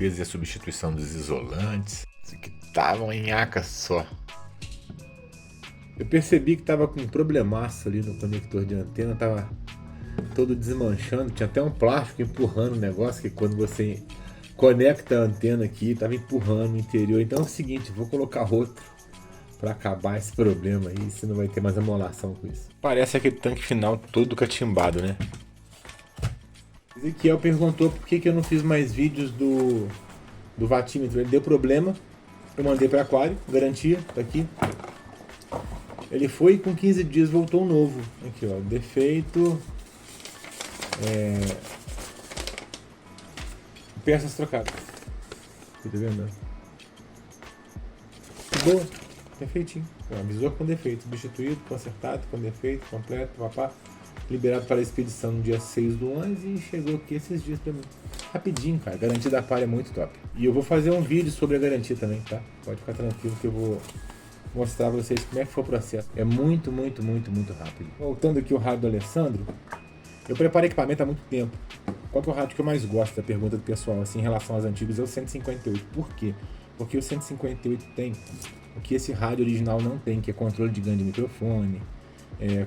limpeza e a substituição dos isolantes. Isso aqui tava uma nhaca só. Eu percebi que tava com um problemaço ali no conector de antena, tava todo desmanchando, tinha até um plástico empurrando o negócio, que quando você conecta a antena aqui, tava empurrando o interior. Então é o seguinte, vou colocar outro para acabar esse problema aí, você não vai ter mais amolação com isso. Parece aquele tanque final todo catimbado, né? Ezequiel perguntou por que eu não fiz mais vídeos do vatímetro. Ele deu problema, eu mandei para aquário, garantia, tá aqui. Ele foi e com 15 dias voltou um novo. Aqui ó, defeito, peças trocadas. Tá vendo? Que boa, perfeitinho. Avisou com defeito, substituído, consertado, com defeito, completo, papá. Liberado para a expedição no dia 6/11 e chegou aqui esses dias pra mim. Rapidinho, cara. A garantia da Aquário é muito top. E eu vou fazer um vídeo sobre a garantia também, tá? Pode ficar tranquilo que eu vou mostrar pra vocês como é que foi o processo. É muito, muito, muito, muito rápido. Voltando aqui o rádio do Alessandro, eu preparei equipamento há muito tempo. Qual que é o rádio que eu mais gosto da pergunta do pessoal, assim, em relação aos antigos? É o 158. Por quê? Porque o 158 tem o que esse rádio original não tem, que é controle de ganho de microfone,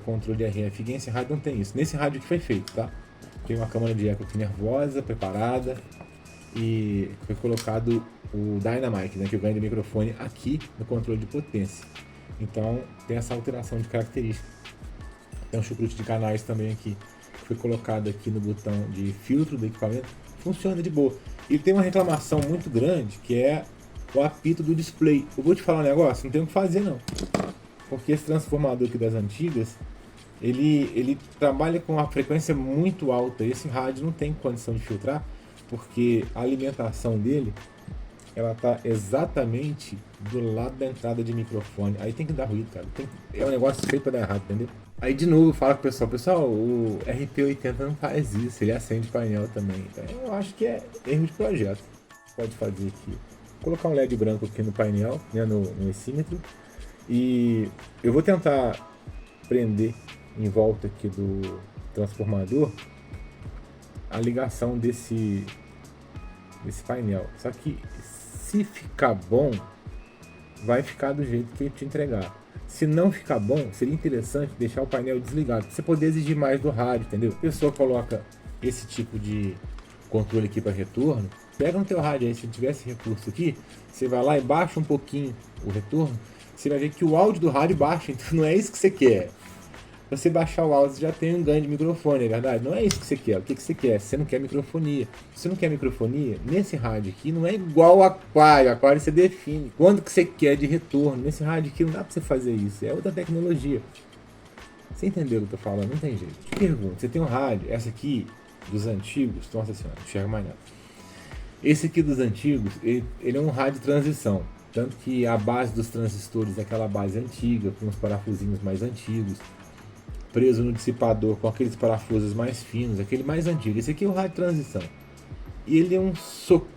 controle de RF. Esse rádio não tem isso. Nesse rádio que foi feito, tá? Tem uma câmara de eco aqui nervosa, preparada, e foi colocado o Dynamic, né, que é o ganho de microfone aqui no controle de potência. Então tem essa alteração de característica. Tem um chucrute de canais também aqui, que foi colocado aqui no botão de filtro do equipamento. Funciona de boa. E tem uma reclamação muito grande, que é o apito do display. Eu vou te falar um negócio, não tem o que fazer não. Porque esse transformador aqui das antigas, ele trabalha com uma frequência muito alta. Esse rádio não tem condição de filtrar, porque a alimentação dele, ela tá exatamente do lado da entrada de microfone. Aí tem que dar ruído, cara. É um negócio feito pra dar errado, entendeu? Aí de novo fala com o pessoal, o RP80 não faz isso, ele acende painel também. Então, eu acho que é erro de projeto. Pode fazer aqui. Colocar um LED branco aqui no painel, né, no exímetro. E eu vou tentar prender em volta aqui do transformador a ligação desse painel. Só que se ficar bom, vai ficar do jeito que eu te entregar. Se não ficar bom, seria interessante deixar o painel desligado, para você poder exigir mais do rádio, entendeu? A pessoa coloca esse tipo de controle aqui para retorno, pega no teu rádio aí, se tivesse recurso aqui, você vai lá e baixa um pouquinho o retorno, você vai ver que o áudio do rádio baixa, então não é isso que você quer. Você baixar o áudio, você já tem um ganho de microfone, é verdade? Não é isso que você quer. O que você quer? Você não quer microfonia. Se você não quer microfonia, nesse rádio aqui não é igual ao aquário. Aquário você define quando que você quer de retorno. Nesse rádio aqui não dá pra você fazer isso. É outra tecnologia. Você entendeu o que eu tô falando? Não tem jeito. Te pergunto, você tem um rádio, essa aqui dos antigos, nossa senhora, não enxerga mais nada. Esse aqui dos antigos, ele é um rádio de transição. Tanto que a base dos transistores é aquela base antiga, com os parafusinhos mais antigos, preso no dissipador com aqueles parafusos mais finos, aquele mais antigo. Esse aqui é o rádio de transição. E ele é um soco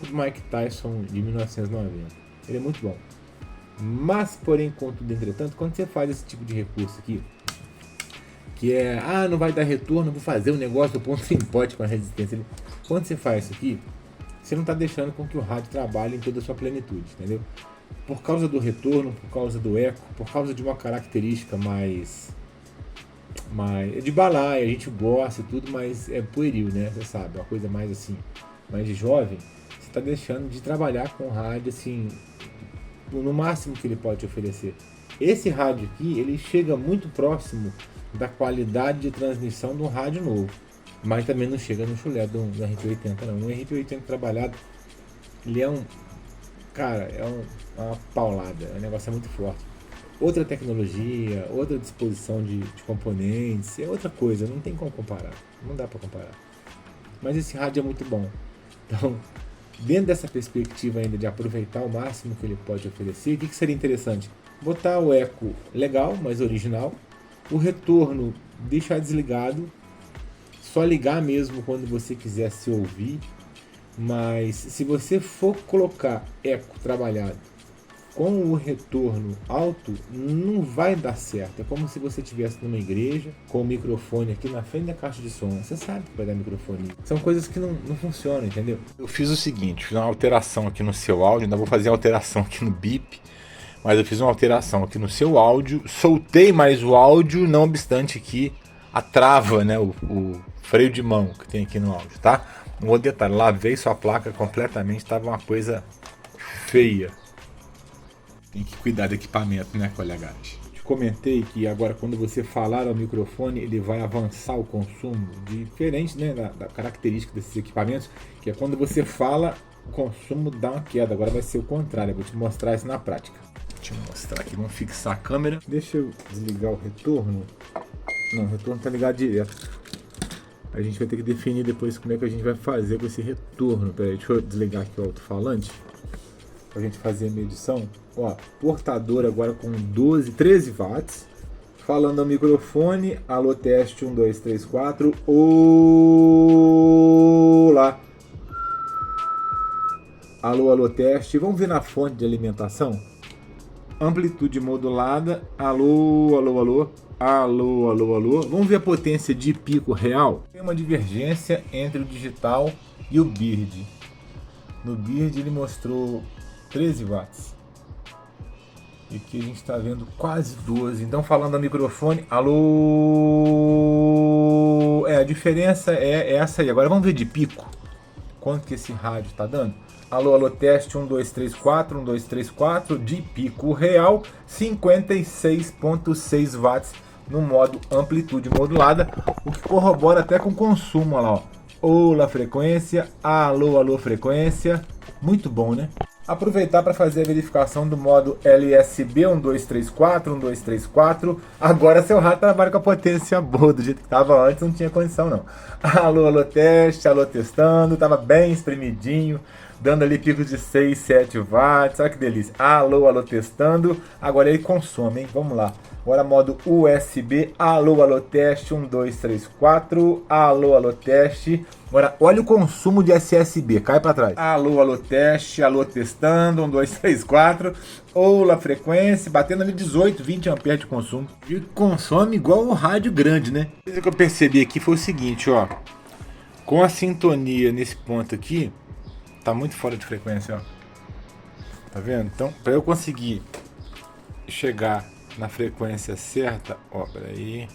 do Mike Tyson de 1990. Ele é muito bom. Mas, porém, contudo, entretanto, quando você faz esse tipo de recurso aqui, que é, não vai dar retorno, vou fazer um negócio do ponto sem pote com a resistência. Quando você faz isso aqui, você não está deixando com que o rádio trabalhe em toda a sua plenitude, entendeu? Por causa do retorno, por causa do eco, por causa de uma característica mais de balaia, a gente gosta e tudo, mas é pueril, né? Você sabe, uma coisa mais assim, mais de jovem. Você está deixando de trabalhar com o rádio assim, no máximo que ele pode te oferecer. Esse rádio aqui, ele chega muito próximo da qualidade de transmissão de um rádio novo, mas também não chega no chulé do RP80 não. Um RP80 trabalhado, ele é uma paulada, o negócio é muito forte. Outra tecnologia, outra disposição de componentes, é outra coisa, não tem como comparar, não dá para comparar. Mas esse rádio é muito bom. Então, dentro dessa perspectiva ainda de aproveitar o máximo que ele pode oferecer, o que seria interessante? Botar o eco legal, mas original, o retorno deixar desligado, só ligar mesmo quando você quiser se ouvir, mas se você for colocar eco trabalhado com o retorno alto não vai dar certo. É como se você estivesse numa igreja com o microfone aqui na frente da caixa de som. Você sabe que vai dar microfone. São coisas que não funcionam, entendeu? Eu fiz o seguinte, fiz uma alteração aqui no seu áudio, ainda vou fazer a alteração aqui no bip, mas eu fiz uma alteração aqui no seu áudio, soltei mais o áudio, não obstante que a trava, né, o freio de mão que tem aqui no áudio, tá? Um outro detalhe, lavei sua placa completamente, estava uma coisa feia. Tem que cuidar do equipamento, né, colegas? Te comentei que agora quando você falar ao microfone, ele vai avançar o consumo, diferente, né, da característica desses equipamentos, que é quando você fala, o consumo dá uma queda. Agora vai ser o contrário, eu vou te mostrar isso na prática. Deixa eu mostrar aqui, vamos fixar a câmera. Deixa eu desligar o retorno. Não, o retorno tá ligado direto. A gente vai ter que definir depois como é que a gente vai fazer com esse retorno. Pera aí, deixa eu desligar aqui o alto-falante pra gente fazer a medição. Ó, portador agora com 13 watts. Falando ao microfone, alô teste 1, 2, 3, 4. Olá. Alô, alô teste. Vamos ver na fonte de alimentação. Amplitude modulada. Alô, alô, alô. Alô, alô, alô. Vamos ver a potência de pico real. Tem uma divergência entre o digital e o Bird. No Bird ele mostrou 13 watts. E aqui a gente está vendo quase 12. Então falando ao microfone, alô. A diferença é essa aí. Agora vamos ver de pico. Quanto que esse rádio está dando? Alô, alô, teste 1, 2, 3, 4, 1, 2, 3, 4. De pico real, 56,6 watts no modo amplitude modulada. O que corrobora até com o consumo. Olha lá, ó. Olá, frequência. Alô, alô, frequência. Muito bom, né? Aproveitar para fazer a verificação do modo LSB 1234, 1234. Agora seu rádio trabalha com a potência boa, do jeito que estava antes, não tinha condição não. Alô, alô, teste, alô, testando, estava bem espremidinho, dando ali picos de 6, 7 watts, olha que delícia. Alô, alô, testando, agora ele consome, hein? Vamos lá. Agora modo USB, alô, alô, teste, 1, 2, 3, 4, alô, alô, teste. Agora, olha o consumo de SSB, cai para trás. Alô, alô, teste, alô, testando, 1, 2, 3, 4. Olá, frequência, batendo ali 18, 20 amperes de consumo. E consome igual o rádio grande, né? A coisa que eu percebi aqui foi o seguinte, ó. Com a sintonia nesse ponto aqui, tá muito fora de frequência, ó. Tá vendo? Então, para eu conseguir chegar na frequência certa, ó, peraí.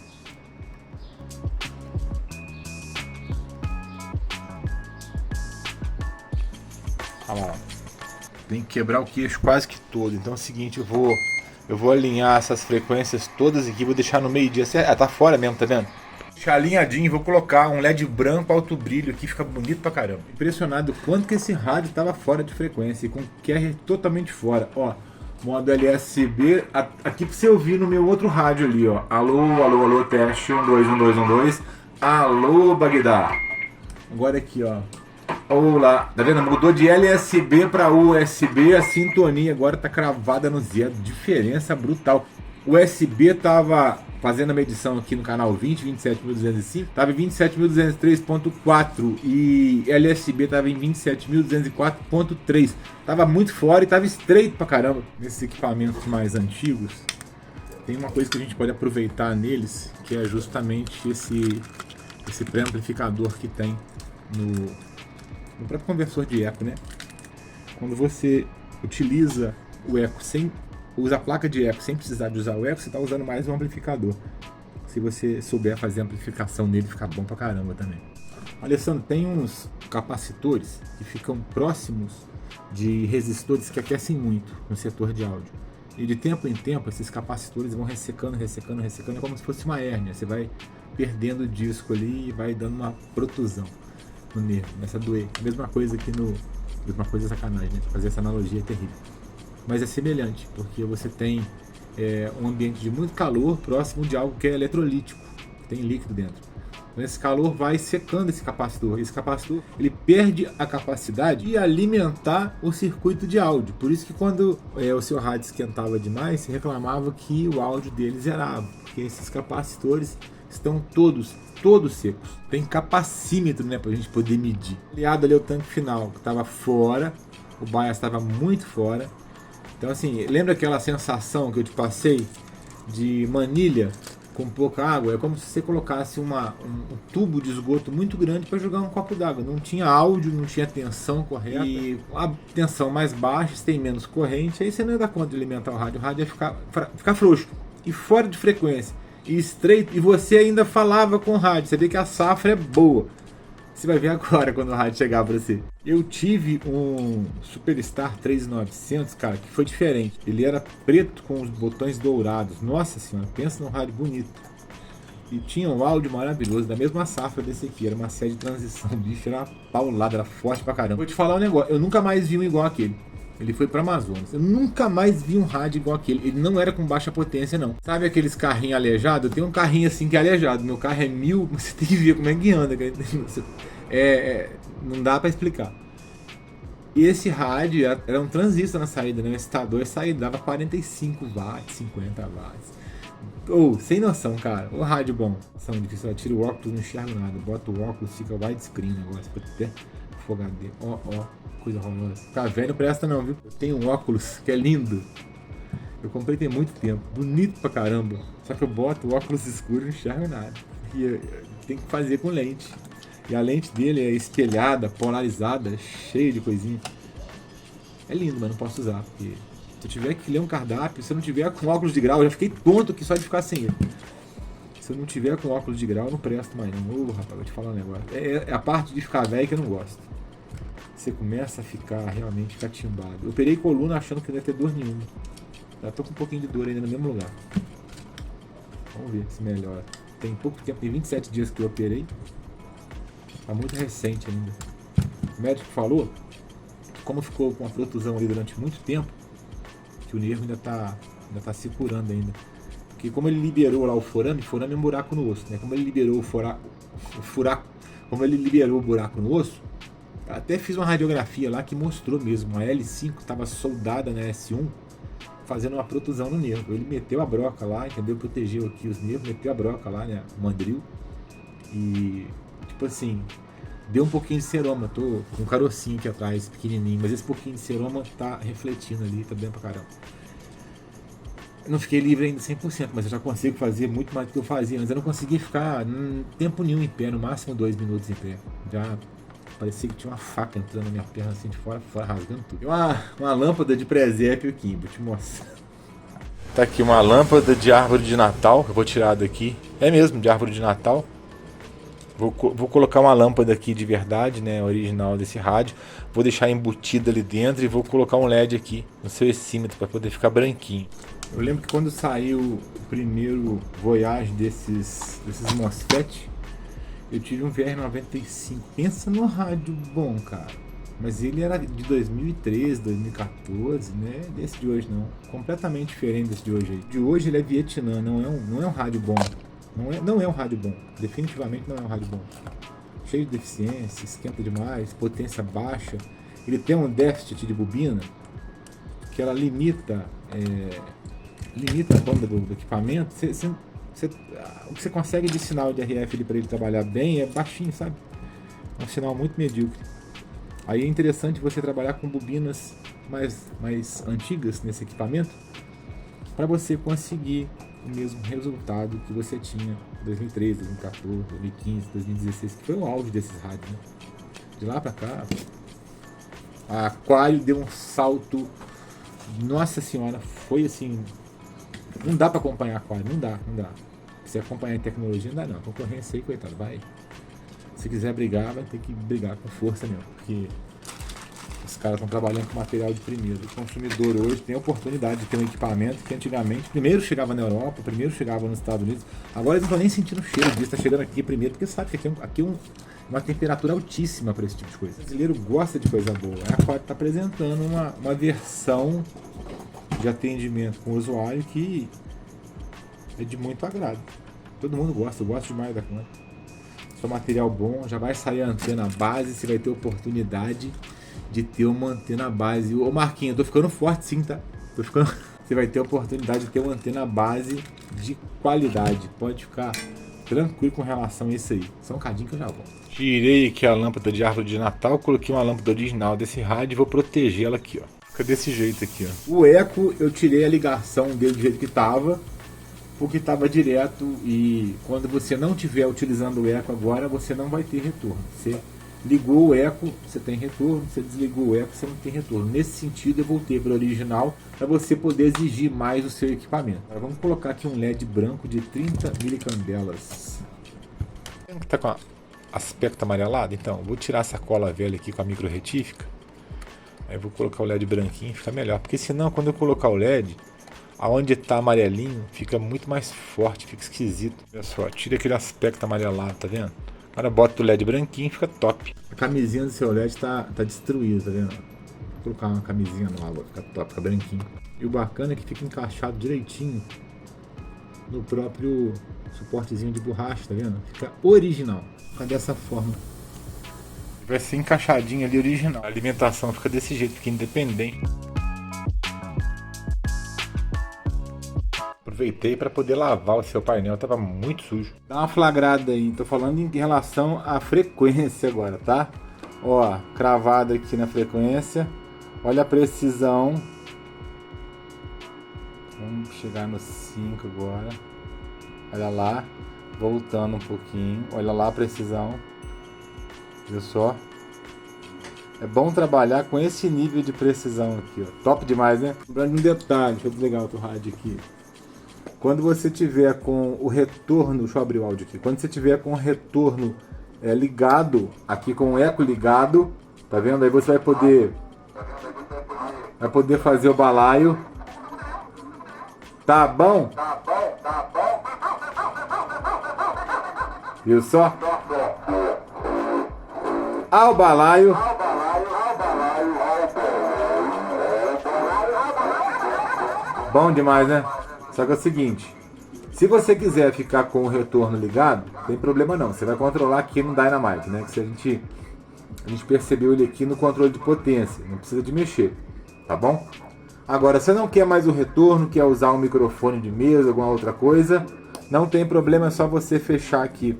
Olha lá, tem que quebrar o queixo quase que todo. Então é o seguinte, eu vou alinhar essas frequências todas aqui, vou deixar no meio-dia. Tá fora mesmo, tá vendo? Deixar alinhadinho, vou colocar um LED branco alto brilho aqui, fica bonito pra caramba. Impressionado quanto que esse rádio tava fora de frequência e com QR totalmente fora, ó. Modo LSB, aqui pra você ouvir no meu outro rádio ali, ó. Alô, alô, alô, teste, 1, 2, 1, 2, 1, 2. Alô, Bagdá. Agora aqui, ó. Olá, tá vendo? Mudou de LSB para USB, a sintonia agora tá cravada no zero. Diferença brutal. O USB tava fazendo a medição aqui no canal 27.205, tava em 27.203.4 e LSB tava em 27.204.3. Tava muito fora e tava estreito pra caramba. Nesses equipamentos mais antigos, tem uma coisa que a gente pode aproveitar neles, que é justamente esse pré-amplificador que tem no próprio conversor de eco, né? Quando você utiliza o eco usa a placa de eco sem precisar de usar o eco, você está usando mais um amplificador. Se você souber fazer a amplificação nele, fica bom pra caramba também. Alessandro, tem uns capacitores que ficam próximos de resistores que aquecem muito no setor de áudio. E de tempo em tempo, esses capacitores vão ressecando, é como se fosse uma hérnia. Você vai perdendo o disco ali e vai dando uma protusão no nervo, começa a doer. A mesma coisa aqui mesma coisa sacanagem, né? Fazer essa analogia é terrível. Mas é semelhante, porque você tem um ambiente de muito calor próximo de algo que é eletrolítico, que tem líquido dentro. Então esse calor vai secando esse capacitor. Esse capacitor ele perde a capacidade de alimentar o circuito de áudio. Por isso que quando o seu rádio esquentava demais, se reclamava que o áudio dele zerava, porque esses capacitores estão todos secos. Tem capacímetro, né, pra gente poder medir. Aliado ali ao tanque final, que estava fora, o bias estava muito fora, Então assim, lembra aquela sensação que eu te passei de manilha com pouca água? É como se você colocasse um tubo de esgoto muito grande para jogar um copo d'água. Não tinha áudio, não tinha tensão correta. E a tensão mais baixa, você tem menos corrente, aí você não ia dar conta de alimentar o rádio. O rádio ia ficar frouxo e fora de frequência e estreito. E você ainda falava com o rádio. Você vê que a safra é boa. Você vai ver agora quando o rádio chegar pra você. Eu tive um Superstar 3900, cara, que foi diferente. Ele era preto com os botões dourados. Nossa senhora, pensa num rádio bonito. E tinha um áudio maravilhoso, da mesma safra desse aqui. Era uma série de transição. O bicho era paulado, era forte pra caramba. Vou te falar um negócio, eu nunca mais vi um igual aquele. Ele foi para Amazonas. Eu nunca mais vi um rádio igual aquele. Ele não era com baixa potência, não. Sabe aqueles carrinhos aleijados? Eu tenho um carrinho assim que é aleijado. Meu carro é 1000, você tem que ver como é que anda. Não dá para explicar. E esse rádio era um transistor na saída, né? O excitador saída dava 45 watts, 50 watts. Sem noção, cara. O rádio bom. São difícil. Tira o óculos, não enxerga nada. Bota o óculos, fica widescreen negócio. Até Full HD. Coisa horrorosa. Ficar velho não presta não, viu? Eu tenho um óculos que é lindo. Eu comprei tem muito tempo. Bonito pra caramba. Só que eu boto o óculos escuro e não enxergo nada. E tem que fazer com lente. E a lente dele é espelhada, polarizada, cheia de coisinha. É lindo, mas não posso usar. Porque se eu tiver que ler um cardápio, se eu não tiver com óculos de grau, eu já fiquei tonto aqui só de ficar sem ele. Se eu não tiver com óculos de grau, eu não presto mais não. Rapaz, vou te falar um negócio. É a parte de ficar velho que eu não gosto. Você começa a ficar realmente catimbado. Eu operei coluna achando que não ia ter dor nenhuma. Já tô com um pouquinho de dor ainda no mesmo lugar. Vamos ver se melhora. Tem pouco tempo, tem 27 dias que eu operei. Tá muito recente ainda. O médico falou que como ficou com a protusão ali durante muito tempo, que o nervo ainda tá se curando ainda. Porque como ele liberou lá o forame é um buraco no osso, né? Como ele liberou como ele liberou o buraco no osso, até fiz uma radiografia lá que mostrou mesmo, a L5 estava soldada na S1, fazendo uma protusão no nervo. Ele meteu a broca lá, entendeu? Protegeu aqui os nervos, meteu a broca lá, né? O mandril. E, tipo assim, deu um pouquinho de seroma. Tô com um carocinho aqui atrás, pequenininho, mas esse pouquinho de seroma tá refletindo ali, tá bem pra caramba. Eu não fiquei livre ainda 100%, mas eu já consigo fazer muito mais do que eu fazia. Mas eu não consegui ficar tempo nenhum em pé, no máximo 2 minutos em pé. Já parecia que tinha uma faca entrando na minha perna assim de fora, rasgando tudo. E uma lâmpada de presépio aqui, vou te mostrar. Tá aqui uma lâmpada de árvore de Natal, que eu vou tirar daqui. É mesmo, de árvore de Natal. Vou colocar uma lâmpada aqui de verdade, né, original desse rádio. Vou deixar embutida ali dentro e vou colocar um LED aqui no seu excímetro para poder ficar branquinho. Eu lembro que quando saiu o primeiro Voyage desses MOSFET, eu tive um VR95. Pensa no rádio bom, cara. Mas ele era de 2013, 2014, né? Desse de hoje não. Completamente diferente desse de hoje aí. De hoje ele é Vietnã, não é um rádio bom. Não é um rádio bom. Definitivamente não é um rádio bom. Cheio de deficiência, esquenta demais, potência baixa. Ele tem um déficit de bobina que ela limita a banda do equipamento. O que você consegue de sinal de RF para ele trabalhar bem é baixinho, sabe? É um sinal muito medíocre. Aí é interessante você trabalhar com bobinas mais antigas nesse equipamento para você conseguir o mesmo resultado que você tinha em 2013, 2014, 2015, 2016, que foi o auge desses rádios, né? De lá para cá, a Aquário deu um salto. Nossa senhora, foi assim. Não dá para acompanhar Aquário, não dá. Se acompanhar em tecnologia, não dá não. A concorrência aí, coitado, vai. Se quiser brigar, vai ter que brigar com força mesmo, porque os caras estão trabalhando com material de primeiro. O consumidor hoje tem a oportunidade de ter um equipamento que antigamente primeiro chegava na Europa, primeiro chegava nos Estados Unidos. Agora eles não estão nem sentindo o cheiro disso, está chegando aqui primeiro, porque sabe que aqui uma temperatura altíssima para esse tipo de coisa. O brasileiro gosta de coisa boa. A Aquário está apresentando uma versão de atendimento com o usuário que é de muito agrado. Todo mundo gosta, eu gosto demais da conta. Seu material bom, já vai sair a antena base, você vai ter oportunidade de ter uma antena base. Ô Marquinhos, eu tô ficando forte sim, tá? Você vai ter a oportunidade de ter uma antena base de qualidade. Pode ficar tranquilo com relação a isso aí. Só um cadinho que eu já volto. Tirei aqui a lâmpada de árvore de Natal, coloquei uma lâmpada original desse rádio e vou proteger ela aqui, ó. Fica desse jeito aqui, ó. O eco, eu tirei a ligação dele do jeito que estava, porque estava direto, e quando você não estiver utilizando o eco agora, você não vai ter retorno. Você ligou o eco, você tem retorno, você desligou o eco, você não tem retorno. Nesse sentido, eu voltei para o original para você poder exigir mais o seu equipamento. Agora vamos colocar aqui um LED branco de 30 milicandelas. Está com aspecto amarelado? Então, vou tirar essa cola velha aqui com a micro retífica. Aí vou colocar o LED branquinho, fica melhor. Porque senão, quando eu colocar o LED, aonde está amarelinho, fica muito mais forte, fica esquisito. Olha só, tira aquele aspecto amarelado, tá vendo? Agora bota o LED branquinho, fica top. A camisinha do seu LED tá destruída, tá vendo? Vou colocar uma camisinha nova, fica top, fica branquinho. E o bacana é que fica encaixado direitinho no próprio suportezinho de borracha, tá vendo? Fica original, fica dessa forma. Vai ser encaixadinho ali, original. A alimentação fica desse jeito, fica independente. Aproveitei para poder lavar o seu painel, estava muito sujo. Dá uma flagrada aí, tô falando em relação à frequência agora, tá? Ó, cravado aqui na frequência. Olha a precisão. Vamos chegar no 5 agora. Olha lá, voltando um pouquinho. Olha lá a precisão. Viu só? É bom trabalhar com esse nível de precisão aqui, ó. Top demais, né? Lembrando um detalhe, deixa eu desligar outro rádio aqui. Quando você tiver com o retorno, deixa eu abrir o áudio aqui. Quando você tiver com o retorno ligado, aqui com o eco ligado, tá vendo? Aí você vai poder fazer o balaio. Tá bom? Viu só? Ao balaio. Bom demais, né? Só que é o seguinte, se você quiser ficar com o retorno ligado, não tem problema não. Você vai controlar aqui no Dynamite, né? Que a gente percebeu ele aqui no controle de potência. Não precisa de mexer, tá bom? Agora, se você não quer mais o retorno, quer usar um microfone de mesa, alguma outra coisa, não tem problema, é só você fechar aqui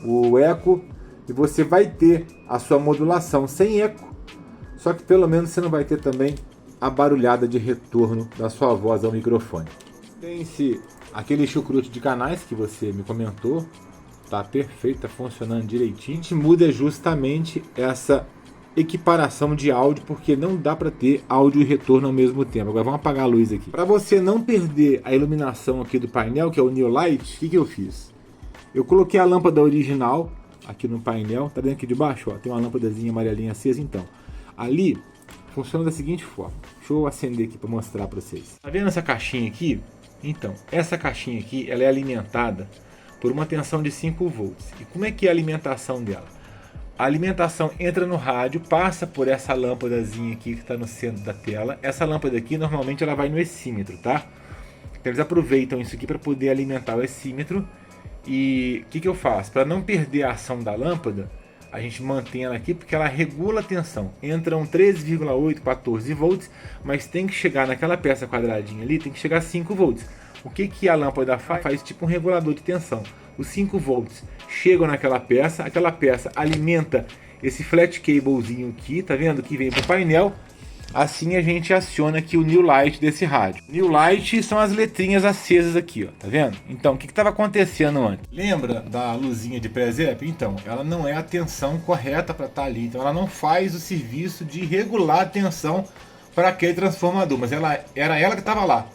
o eco e você vai ter a sua modulação sem eco, só que pelo menos você não vai ter também a barulhada de retorno da sua voz ao microfone. Tem-se aquele chucrute de canais que você me comentou, tá perfeito, tá funcionando direitinho. A gente muda justamente essa equiparação de áudio, porque não dá para ter áudio e retorno ao mesmo tempo. Agora vamos apagar a luz aqui. Para você não perder a iluminação aqui do painel, que é o New Light, o que eu fiz? Eu coloquei a lâmpada original aqui no painel, tá vendo aqui de baixo? Ó, tem uma lâmpadazinha amarelinha acesa, então. Ali funciona da seguinte forma. Deixa eu acender aqui para mostrar para vocês. Tá vendo essa caixinha aqui? Então, essa caixinha aqui, ela é alimentada por uma tensão de 5 volts. E como é que é a alimentação dela? A alimentação entra no rádio, passa por essa lâmpadazinha aqui que está no centro da tela. Essa lâmpada aqui, normalmente, ela vai no exímetro, tá? Então, eles aproveitam isso aqui para poder alimentar o exímetro. E o que eu faço? Para não perder a ação da lâmpada, a gente mantém ela aqui porque ela regula a tensão. Entram 13,8, 14 volts, mas tem que chegar naquela peça quadradinha ali, tem que chegar a 5 volts. O que a lâmpada faz? Faz tipo um regulador de tensão. Os 5 volts chegam naquela peça, aquela peça alimenta esse flat cablezinho aqui, tá vendo? Que vem para o painel. Assim a gente aciona aqui o New Light desse rádio. New Light são as letrinhas acesas aqui, ó, tá vendo? Então, o que estava acontecendo antes? Lembra da luzinha de presépio? Então, ela não é a tensão correta para estar ali. Então, ela não faz o serviço de regular a tensão para aquele transformador. Mas era ela que estava lá.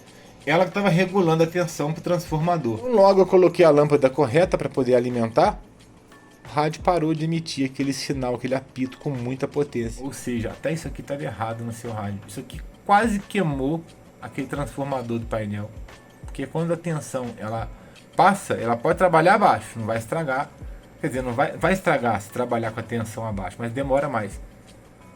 Ela que estava regulando a tensão para o transformador. Então, logo eu coloquei a lâmpada correta para poder alimentar. O rádio parou de emitir aquele sinal, aquele apito com muita potência. Ou seja, até isso aqui estava errado no seu rádio. Isso aqui quase queimou aquele transformador do painel. Porque quando a tensão ela passa, ela pode trabalhar abaixo, não vai estragar. Quer dizer, não vai estragar se trabalhar com a tensão abaixo, mas demora mais.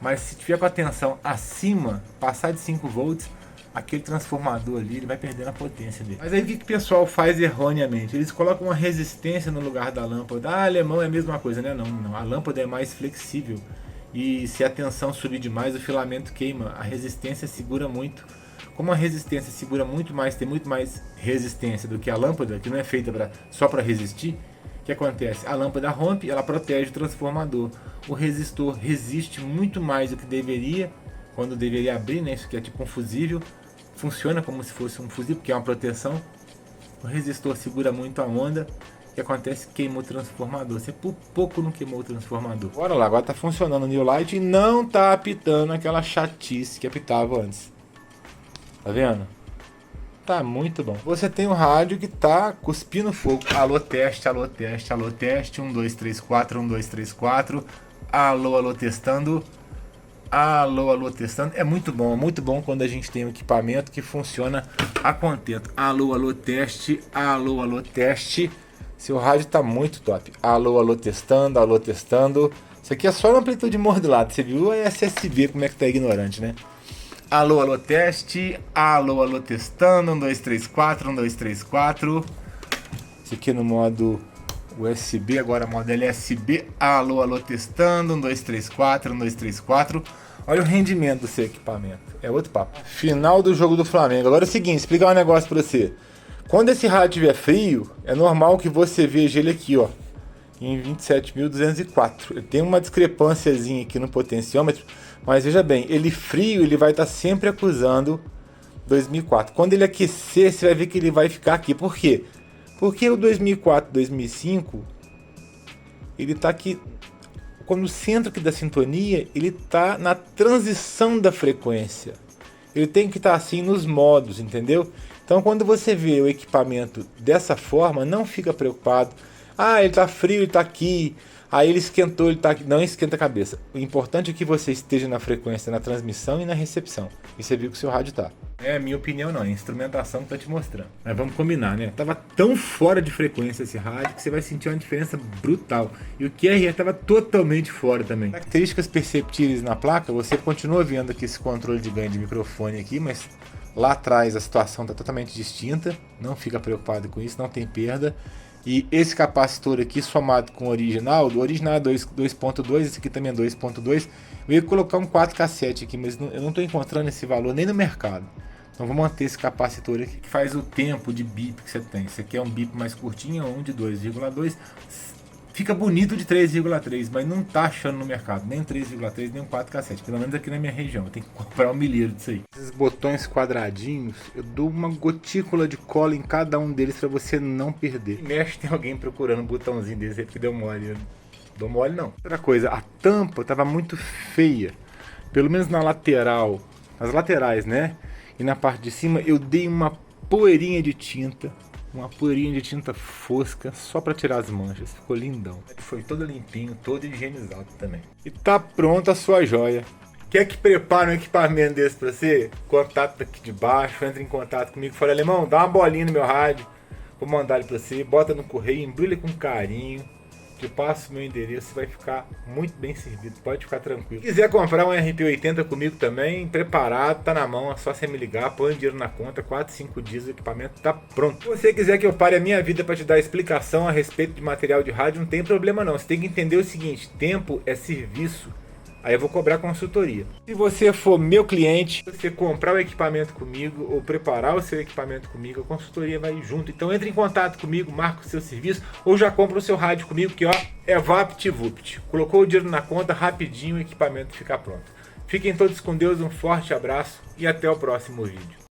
Mas se tiver com a tensão acima, passar de 5 volts, aquele transformador ali, ele vai perdendo a potência dele. Mas aí o que o pessoal faz erroneamente? Eles colocam uma resistência no lugar da lâmpada. Ah, alemão é a mesma coisa, né? Não. A lâmpada é mais flexível. E se a tensão subir demais, o filamento queima. A resistência segura muito. Como a resistência segura muito mais, tem muito mais resistência do que a lâmpada, que não é feita só para resistir, o que acontece? A lâmpada rompe, ela protege o transformador. O resistor resiste muito mais do que deveria quando deveria abrir, né? Isso aqui é tipo um fusível, funciona como se fosse um fusível, porque é uma proteção. O resistor segura muito a onda. O que acontece? Queimou o transformador. Você por pouco não queimou o transformador. Bora lá, agora tá funcionando o New Light e não tá apitando aquela chatice que apitava antes. Tá vendo? Tá muito bom. Você tem um rádio que tá cuspindo fogo. Alô, teste, alô, teste, alô, teste. 1, 2, 3, 4, 1, 2, 3, 4. Alô, alô, testando. Alô, alô, testando. É muito bom quando a gente tem um equipamento que funciona a contento. Alô, alô, teste. Alô, alô, teste. Seu rádio tá muito top. Alô, alô, testando, alô, testando. Isso aqui é só uma amplitude modulada. Você viu a SSB como é que tá ignorante, né? Alô, alô, teste. Alô, alô, testando. 1, 2, 3, 4. 1, 2, 3, 4. Isso aqui no modo USB, agora modo LSB. Alô, alô, testando. 1, 2, 3, 4. 1, 2, 3, 4. Olha o rendimento do seu equipamento. É outro papo. Final do jogo do Flamengo. Agora é o seguinte, explicar um negócio pra você. Quando esse rádio estiver frio, é normal que você veja ele aqui, ó, em 27.204. Ele tem uma discrepânciazinha aqui no potenciômetro, mas veja bem, ele frio, ele vai estar sempre acusando 2004. Quando ele aquecer, você vai ver que ele vai ficar aqui. Por quê? Porque o 2004, 2005, ele está aqui, quando o centro aqui da sintonia, ele está na transição da frequência. Ele tem que estar assim nos modos, entendeu? Então quando você vê o equipamento dessa forma, não fica preocupado. Ah, ele está frio, ele está aqui. Aí ele esquentou, ele está aqui. Não esquenta a cabeça. O importante é que você esteja na frequência, na transmissão e na recepção. E você viu que o seu rádio está. É a minha opinião não, é a instrumentação que tá te mostrando. Mas vamos combinar, né? Tava tão fora de frequência esse rádio que você vai sentir uma diferença brutal. E o QRE tava totalmente fora também. Características perceptíveis na placa, você continua vendo aqui esse controle de ganho de microfone aqui, mas lá atrás a situação tá totalmente distinta. Não fica preocupado com isso, não tem perda. E esse capacitor aqui somado com o original é 2.2, esse aqui também é 2.2. Eu ia colocar um 4K7 aqui, mas eu não estou encontrando esse valor nem no mercado. Então vou manter esse capacitor aqui que faz o tempo de bip que você tem. Esse aqui é um bip mais curtinho, um de 2,2. Fica bonito de 3,3, mas não tá achando no mercado nem um 3,3 nem um 4K7, pelo menos aqui na minha região. Eu tenho que comprar um milheiro disso aí. Esses botões quadradinhos, eu dou uma gotícula de cola em cada um deles para você não perder. E mexe, tem alguém procurando um botãozinho desse aí porque deu mole. Deu mole não. Outra coisa, a tampa tava muito feia, pelo menos na lateral, as laterais, né? E na parte de cima eu dei uma poeirinha de tinta. Uma poeirinha de tinta fosca só para tirar as manchas. Ficou lindão. Foi todo limpinho, todo higienizado também. E tá pronta a sua joia. Quer que prepare um equipamento desse para você? Contato aqui de baixo, entra em contato comigo. Fala, alemão, dá uma bolinha no meu rádio. Vou mandar ele para você. Bota no correio, embrulha com carinho. Te passo o meu endereço, vai ficar muito bem servido, pode ficar tranquilo. Se quiser comprar um RP80 comigo também, preparado, tá na mão, é só você me ligar, põe o dinheiro na conta, 4, 5 dias o equipamento tá pronto. Se você quiser que eu pare a minha vida para te dar explicação a respeito de material de rádio, não tem problema não, você tem que entender o seguinte, tempo é serviço. Aí eu vou cobrar consultoria. Se você for meu cliente, você comprar o equipamento comigo ou preparar o seu equipamento comigo, a consultoria vai junto. Então entre em contato comigo, marca o seu serviço ou já compra o seu rádio comigo que ó, é VaptVupt. Colocou o dinheiro na conta, rapidinho o equipamento fica pronto. Fiquem todos com Deus, um forte abraço e até o próximo vídeo.